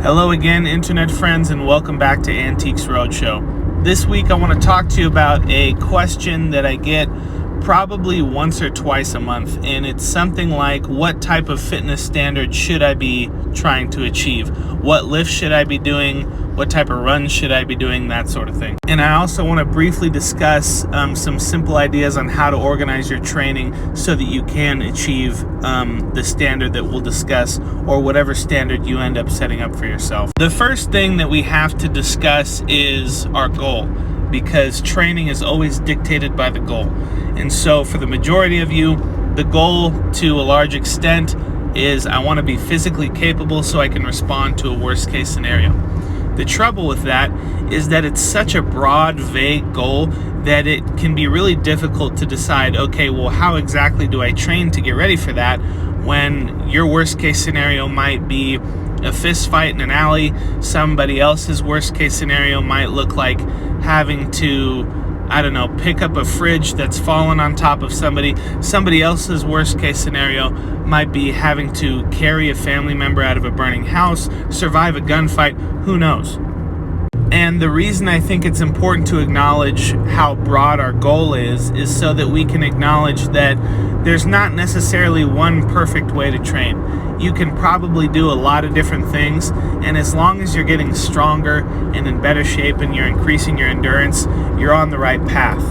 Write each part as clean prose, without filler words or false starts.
Hello again, internet friends, and welcome back to Antiques Roadshow. This week I want to talk to you about a question that I get probably once or twice a month, and it's something like, what type of fitness standard should I be trying to achieve? What lifts should I be doing? What type of runs should I be doing? That sort of thing. And I also want to briefly discuss some simple ideas on how to organize your training so that you can achieve the standard that we'll discuss, or whatever standard you end up setting up for yourself. The first thing that we have to discuss is our goal, because training is always dictated by the goal. And so for the majority of you, the goal to a large extent is, I want to be physically capable so I can respond to a worst case scenario. The trouble with that is that it's such a broad, vague goal that it can be really difficult to decide, okay, well, how exactly do I train to get ready for that, when your worst case scenario might be a fist fight in an alley. Somebody else's worst case scenario might look like having to, I don't know, pick up a fridge that's fallen on top of somebody. Somebody else's worst case scenario might be having to carry a family member out of a burning house, survive a gunfight, who knows? And the reason I think it's important to acknowledge how broad our goal is so that we can acknowledge that there's not necessarily one perfect way to train. You can probably do a lot of different things, and as long as you're getting stronger and in better shape and you're increasing your endurance, you're on the right path.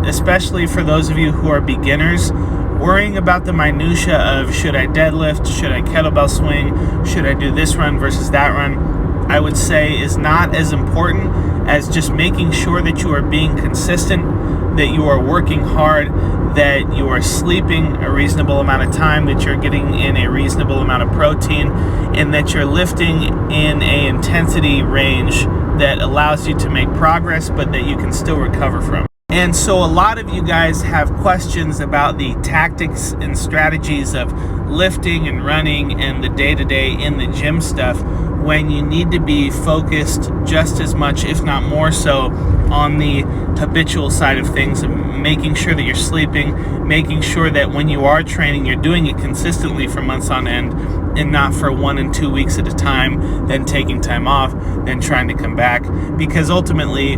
Especially for those of you who are beginners, worrying about the minutia of, should I deadlift, should I kettlebell swing, should I do this run versus that run, I would say is not as important as just making sure that you are being consistent, that you are working hard, that you are sleeping a reasonable amount of time, that you're getting in a reasonable amount of protein, and that you're lifting in a intensity range that allows you to make progress, but that you can still recover from. And so a lot of you guys have questions about the tactics and strategies of lifting and running and the day-to-day in the gym stuff, when you need to be focused just as much, if not more so, on the habitual side of things, of making sure that you're sleeping, making sure that when you are training, you're doing it consistently for months on end, and not for 1 and 2 weeks at a time, then taking time off, then trying to come back. Because ultimately,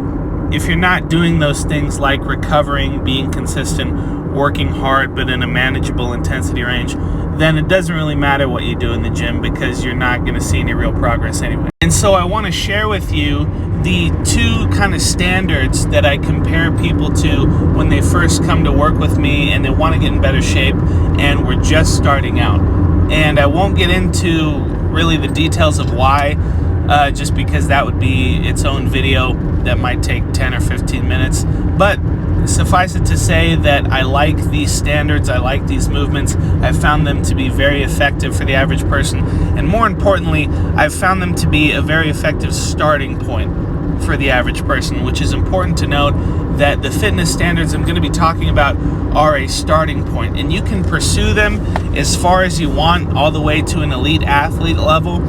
if you're not doing those things like recovering, being consistent, working hard but in a manageable intensity range, then it doesn't really matter what you do in the gym, because you're not going to see any real progress anyway. And so I want to share with you the two kind of standards that I compare people to when they first come to work with me and they want to get in better shape and we're just starting out. And I won't get into really the details of why, just because that would be its own video that might take 10 or 15 minutes. But suffice it to say that I like these standards, I like these movements. I've found them to be very effective for the average person. And more importantly, I've found them to be a very effective starting point for the average person, which is important to note, that the fitness standards I'm going to be talking about are a starting point. And you can pursue them as far as you want, all the way to an elite athlete level,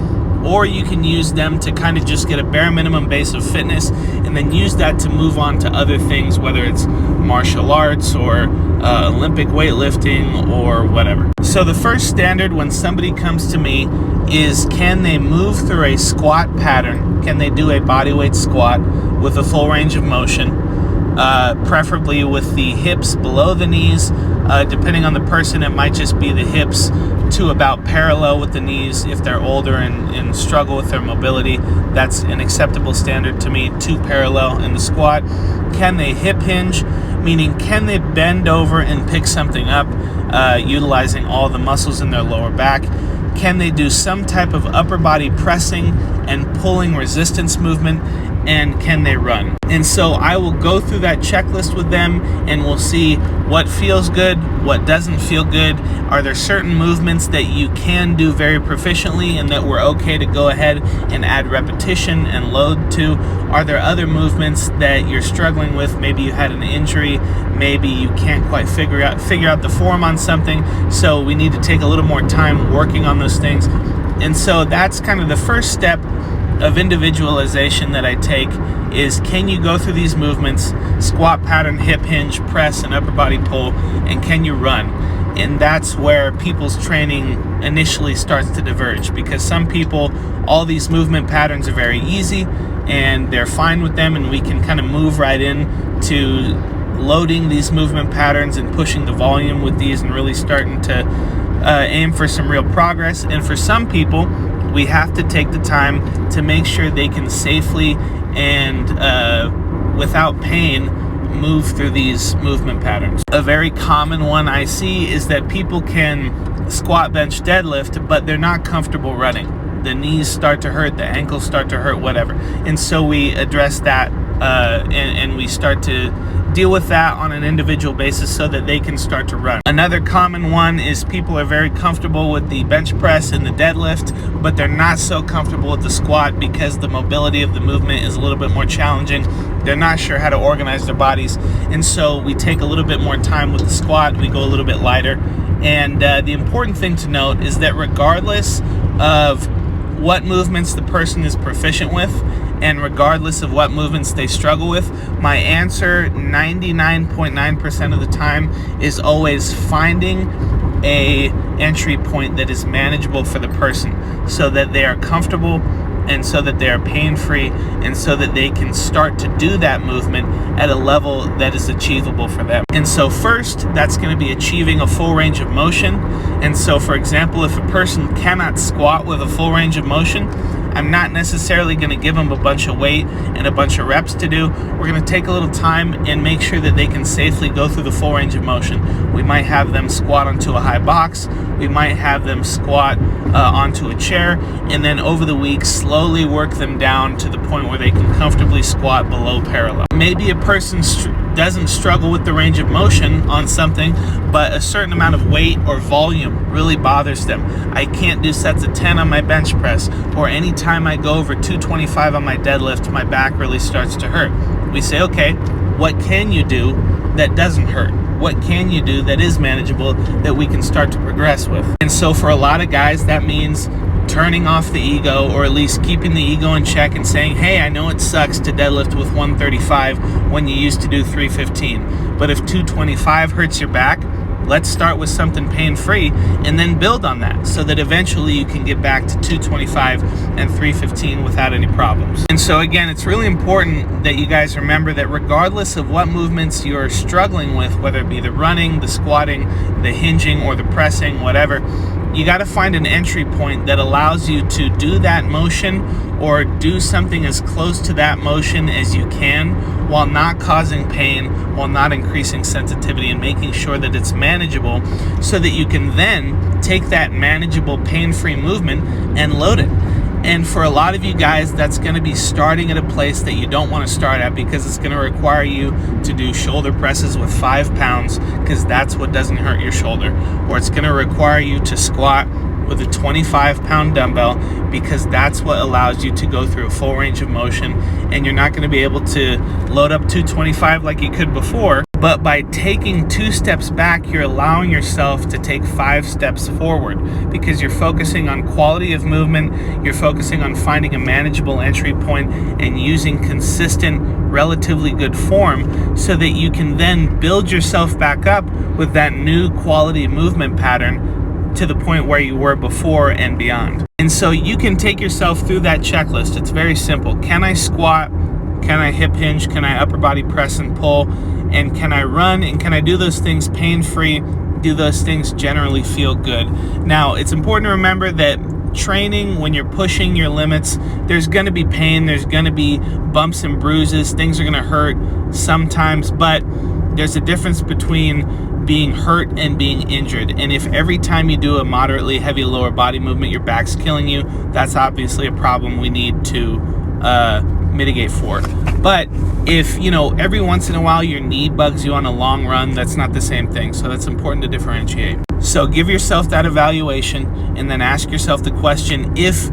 or you can use them to kind of just get a bare minimum base of fitness and then use that to move on to other things, whether it's martial arts or Olympic weightlifting or whatever. So the first standard when somebody comes to me is, can they move through a squat pattern? Can they do a bodyweight squat with a full range of motion, preferably with the hips below the knees? Depending on the person, it might just be the hips to about parallel with the knees. If they're older and struggle with their mobility, that's an acceptable standard to me, 2 parallel in the squat. Can they hip hinge, meaning can they bend over and pick something up, utilizing all the muscles in their lower back? Can they do some type of upper body pressing and pulling resistance movement? And can they run? And so I will go through that checklist with them, and we'll see what feels good, what doesn't feel good. Are there certain movements that you can do very proficiently and that we're okay to go ahead and add repetition and load to? Are there other movements that you're struggling with? Maybe you had an injury, maybe you can't quite figure out the form on something, so we need to take a little more time working on those things. And so that's kind of the first step of individualization that I take, is, can you go through these movements, squat pattern, hip hinge, press, and upper body pull, and can you run? And that's where people's training initially starts to diverge, because some people, all these movement patterns are very easy and they're fine with them, and we can kind of move right in to loading these movement patterns and pushing the volume with these and really starting to aim for some real progress. And for some people, we have to take the time to make sure they can safely and without pain move through these movement patterns. A very common one I see is that people can squat, bench, deadlift, but they're not comfortable running. The knees start to hurt, the ankles start to hurt, whatever. And so we address that and we start to deal with that on an individual basis so that they can start to run. Another common one is people are very comfortable with the bench press and the deadlift, but they're not so comfortable with the squat because the mobility of the movement is a little bit more challenging. They're not sure how to organize their bodies, and so we take a little bit more time with the squat. We go a little bit lighter. And the important thing to note is that regardless of what movements the person is proficient with, and regardless of what movements they struggle with, my answer 99.9% of the time is always finding a entry point that is manageable for the person, so that they are comfortable and so that they are pain-free and so that they can start to do that movement at a level that is achievable for them. And so first, that's going to be achieving a full range of motion. And so, for example, if a person cannot squat with a full range of motion, I'm not necessarily going to give them a bunch of weight and a bunch of reps to do. We're going to take a little time and make sure that they can safely go through the full range of motion. We might have them squat onto a high box. We might have them squat onto a chair, and then over the week slowly work them down to the point where they can comfortably squat below parallel. Maybe a person doesn't struggle with the range of motion on something, but a certain amount of weight or volume really bothers them. I can't do sets of 10 on my bench press, or anytime I go over 225 on my deadlift, my back really starts to hurt. We say, okay, what can you do that doesn't hurt? What can you do that is manageable that we can start to progress with? And so for a lot of guys, that means turning off the ego, or at least keeping the ego in check and saying, hey, I know it sucks to deadlift with 135 when you used to do 315, but if 225 hurts your back, let's start with something pain-free and then build on that so that eventually you can get back to 225 and 315 without any problems. And so again, it's really important that you guys remember that regardless of what movements you're struggling with, whether it be the running, the squatting, the hinging, or the pressing, whatever, you got to find an entry point that allows you to do that motion or do something as close to that motion as you can while not causing pain, while not increasing sensitivity, and making sure that it's manageable so that you can then take that manageable pain-free movement and load it. And for a lot of you guys, that's going to be starting at a place that you don't want to start at, because it's going to require you to do shoulder presses with 5 pounds, because that's what doesn't hurt your shoulder. Or it's going to require you to squat with a 25-pound dumbbell, because that's what allows you to go through a full range of motion. And you're not going to be able to load up 225 like you could before, but by taking 2 steps back, you're allowing yourself to take 5 steps forward, because you're focusing on quality of movement, you're focusing on finding a manageable entry point and using consistent, relatively good form so that you can then build yourself back up with that new quality movement pattern to the point where you were before and beyond. And so you can take yourself through that checklist. It's very simple. Can I squat? Can I hip hinge? Can I upper body press and pull? And can I run? And can I do those things pain-free? Do those things generally feel good? Now, it's important to remember that training, when you're pushing your limits, there's going to be pain, there's going to be bumps and bruises, things are going to hurt sometimes, but there's a difference between being hurt and being injured. And if every time you do a moderately heavy lower body movement your back's killing you, that's obviously a problem we need to mitigate for. But if, every once in a while your knee bugs you on a long run, that's not the same thing. So that's important to differentiate. So give yourself that evaluation and then ask yourself the question, if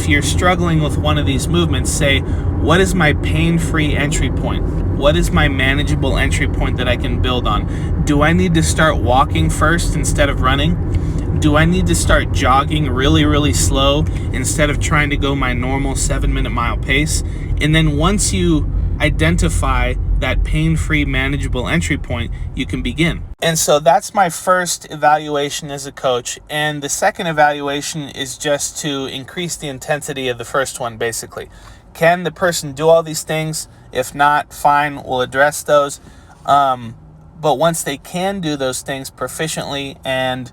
you're struggling with one of these movements, say, what is my pain-free entry point? What is my manageable entry point that I can build on? Do I need to start walking first instead of running? Do I need to start jogging really, really slow instead of trying to go my normal 7-minute mile pace? And then once you identify that pain-free, manageable entry point, you can begin. And so that's my first evaluation as a coach. And the second evaluation is just to increase the intensity of the first one, basically. Can the person do all these things? If not, fine, we'll address those. But once they can do those things proficiently and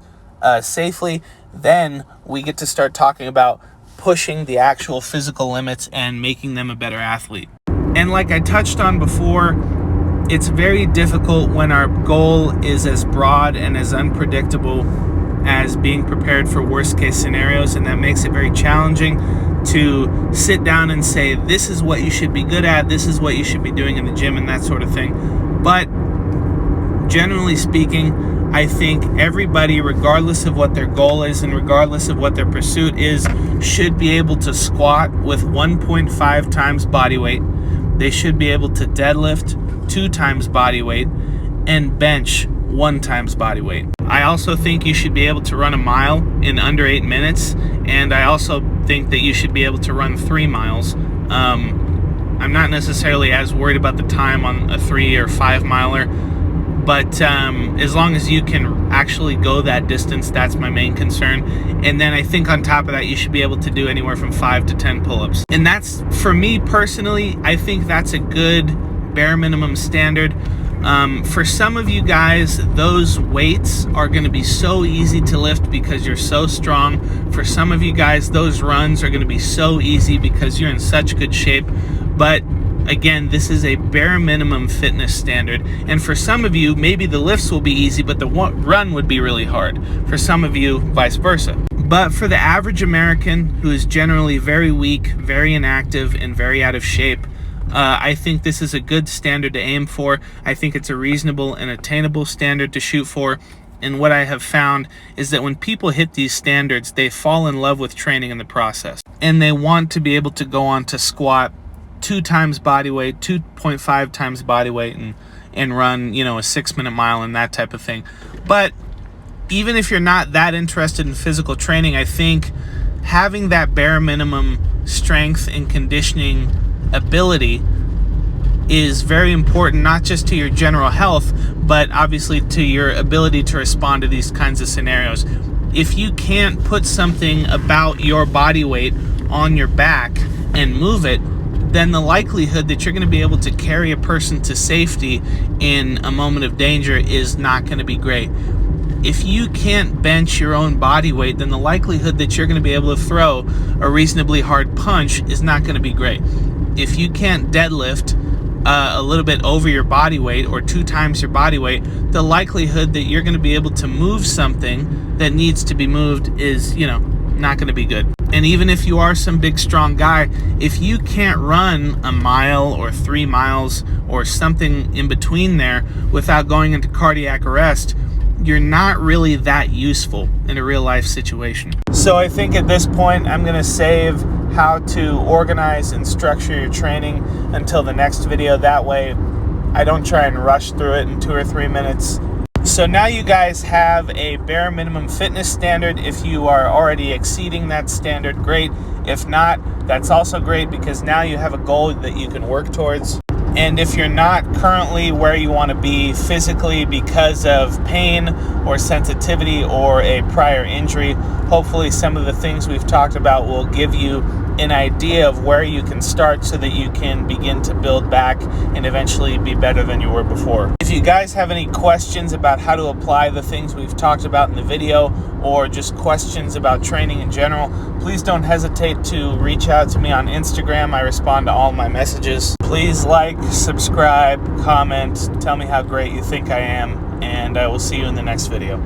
safely, then we get to start talking about pushing the actual physical limits and making them a better athlete. And like I touched on before, it's very difficult when our goal is as broad and as unpredictable as being prepared for worst case scenarios, and that makes it very challenging to sit down and say, this is what you should be good at, this is what you should be doing in the gym, and that sort of thing. But generally speaking, I think everybody, regardless of what their goal is and regardless of what their pursuit is, should be able to squat with 1.5 times body weight. They should be able to deadlift 2 times body weight and bench 1 times body weight. I also think you should be able to run a mile in under 8 minutes, and I also think that you should be able to run 3 miles. I'm not necessarily as worried about the time on a 3 or 5 miler, but as long as you can actually go that distance, that's my main concern. And then I think on top of that, you should be able to do anywhere from 5 to 10 pull-ups. And that's, for me personally, I think that's a good bare minimum standard. For some of you guys, those weights are going to be so easy to lift because you're so strong. For some of you guys, those runs are going to be so easy because you're in such good shape. But again, this is a bare minimum fitness standard. And for some of you, maybe the lifts will be easy, but the run would be really hard. For some of you, vice versa. But for the average American who is generally very weak, very inactive, and very out of shape, I think this is a good standard to aim for. I think it's a reasonable and attainable standard to shoot for. And what I have found is that when people hit these standards, they fall in love with training in the process. And they want to be able to go on to squat 2 times body weight, 2.5 times body weight, and run, a 6-minute mile and that type of thing. But even if you're not that interested in physical training, I think having that bare minimum strength and conditioning ability is very important, not just to your general health, but obviously to your ability to respond to these kinds of scenarios. If you can't put something about your body weight on your back and move it, then the likelihood that you're going to be able to carry a person to safety in a moment of danger is not going to be great. If you can't bench your own body weight, then the likelihood that you're going to be able to throw a reasonably hard punch is not going to be great. If you can't deadlift a little bit over your body weight or 2 times your body weight, the likelihood that you're going to be able to move something that needs to be moved is, not going to be good. And even if you are some big strong guy, if you can't run a mile or 3 miles or something in between there without going into cardiac arrest, you're not really that useful in a real life situation. So I think at this point, I'm going to save how to organize and structure your training until the next video. That way I don't try and rush through it in 2 or 3 minutes. So now you guys have a bare minimum fitness standard. If you are already exceeding that standard, great. If not, that's also great, because now you have a goal that you can work towards. And if you're not currently where you want to be physically because of pain or sensitivity or a prior injury, hopefully some of the things we've talked about will give you an idea of where you can start so that you can begin to build back and eventually be better than you were before. If you guys have any questions about how to apply the things we've talked about in the video, or just questions about training in general, please don't hesitate to reach out to me on Instagram. I respond to all my messages. Please like, subscribe, comment, tell me how great you think I am, and I will see you in the next video.